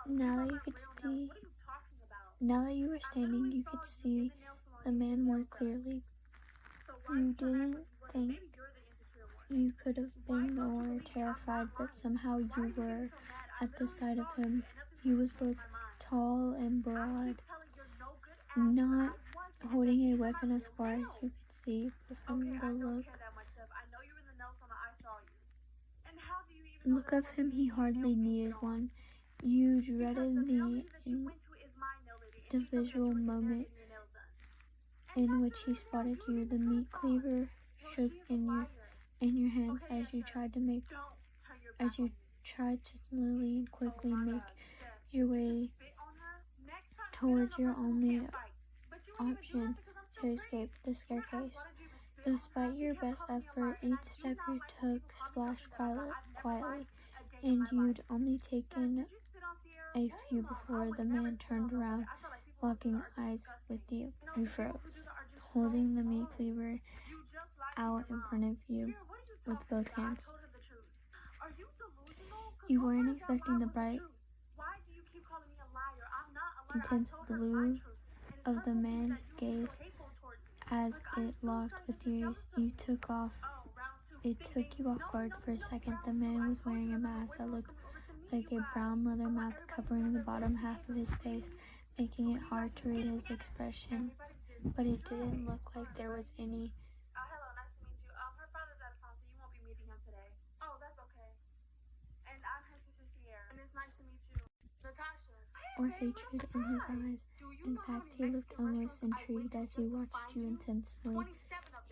Now that you could see, now that you were standing, you could see the man more clearly. You didn't think you could have been more terrified, but somehow you were at the sight of him. He was both tall and broad, not holding a weapon as far as you could see, but from the look of him, he hardly needed one. You dreaded the individual moment in which he spotted you. The meat cleaver shook in your hands as you tried to slowly and quickly make your way towards your only option to escape, the staircase. Despite your best effort, each step you took splashed quietly, and you'd only taken a few before the man turned around, locking eyes with you. You froze, holding the meat cleaver out in front of you with both hands. You weren't expecting the bright, intense blue of the man's gaze as it locked with yours. It took you off guard for a second. The man was wearing a mask that looked like a brown leather mask covering the bottom half of his face, making it hard to read his expression. But it didn't look like there was any hello, nice to meet you. Her father's out of town, so you won't be meeting him today. Oh, that's okay. And I'm her sister Sierra, and it's nice to meet you. Natasha. or hatred in his eyes. In fact, he looked almost intrigued as he watched you intensely.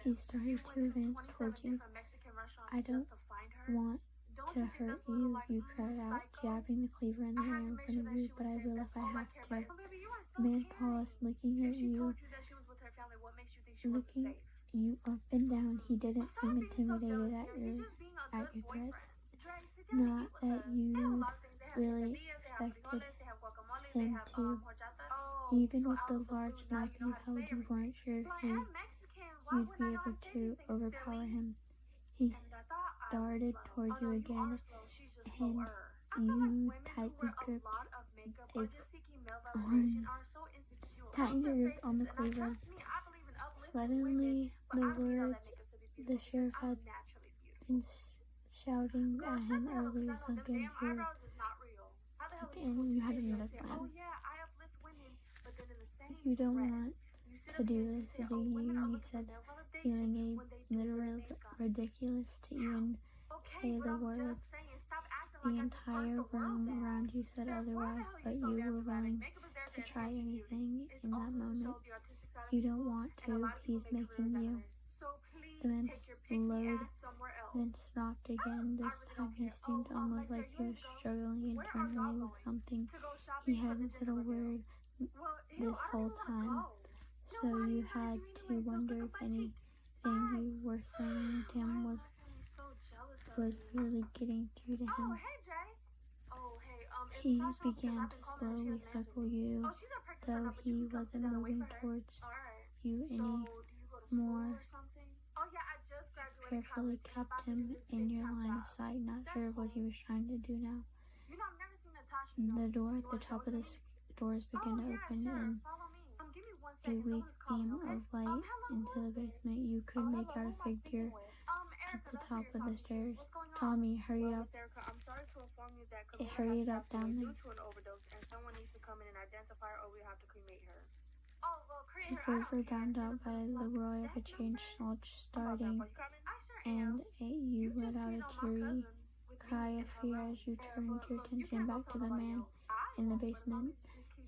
He started to advance towards you. I don't want to hurt you, you cried out, jabbing the cleaver in the air in front of you, but I will if I have to. The man paused, looking up and down. He didn't seem intimidated at your threats. Not that you'd really expected him to. Even with the large knife you held, you weren't sure you'd be able to overpower him. He darted toward you again, and you tightened your grip on the cleaver. Suddenly, the words the sheriff had been shouting at him earlier sunk in. You had another plan. You don't want to do this, do you? You said, feeling a little ridiculous to even say the words. The entire room around you said otherwise, but you were willing to try anything in that moment. You don't want to, he's making you. The man slowed, then stopped again. This time he seemed almost like he was struggling internally with something. He hadn't said a word this whole time, so you had to wonder if anything you were saying to him was really getting through to him. He began to slowly circle you, though he wasn't moving towards you any more. Carefully kept him in your line of sight, not sure what he was trying to do now. The door at the top of the stairs began to open, and a weak beam of light into the basement. You could make out a figure at the top of the stairs. Tommy, hurry up. It hurried up down there. His words were drowned out by the roar of a chain starting, and you let out a teary cry of fear as you turned your attention back to the man in the basement.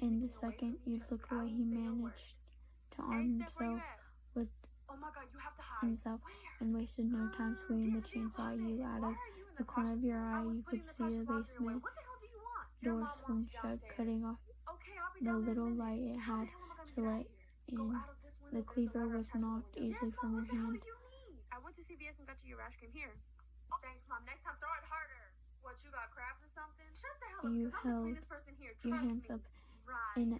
In the second you look away, he managed to arm himself and wasted no time swinging the chainsaw at you. Out of the corner of your eye, you could see the basement door swing shut, cutting off the little light it had to let in. The cleaver was knocked easily from your hand. I went to CVS and got you your ice cream here. Thanks, Mom. Next time, throw it harder. What, you got crabs or something? Shut the hell up. You held your hands up in a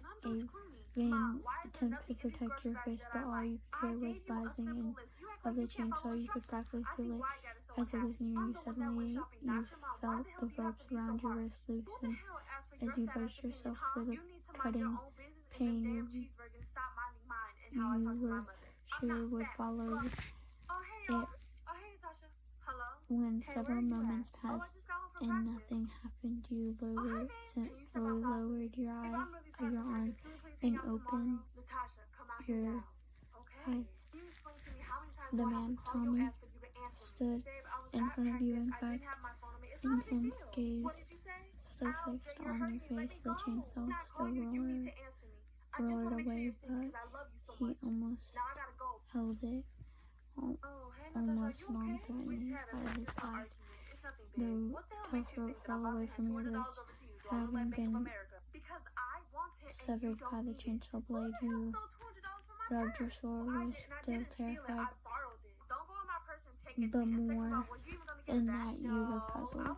vain attempt to protect your face, but all you could hear was buzzing of the chainsaw. You could practically feel it As it was near you, suddenly you felt the ropes around your wrist loosen. As you braced yourself for the cutting pain you were sure would follow it. When several moments passed and nothing happened, you slowly lowered your arm and opened your eyes. The man, Tommy, stood in front of you. In fact, intense gaze still fixed on your face. The chainsaw still roared away, but he almost held it, almost non-threatening by his side. The tough rope fell away from your wrist, having been severed by the chainsaw blade. You rubbed your sore wrist, still terrified, but more than that, you were puzzled.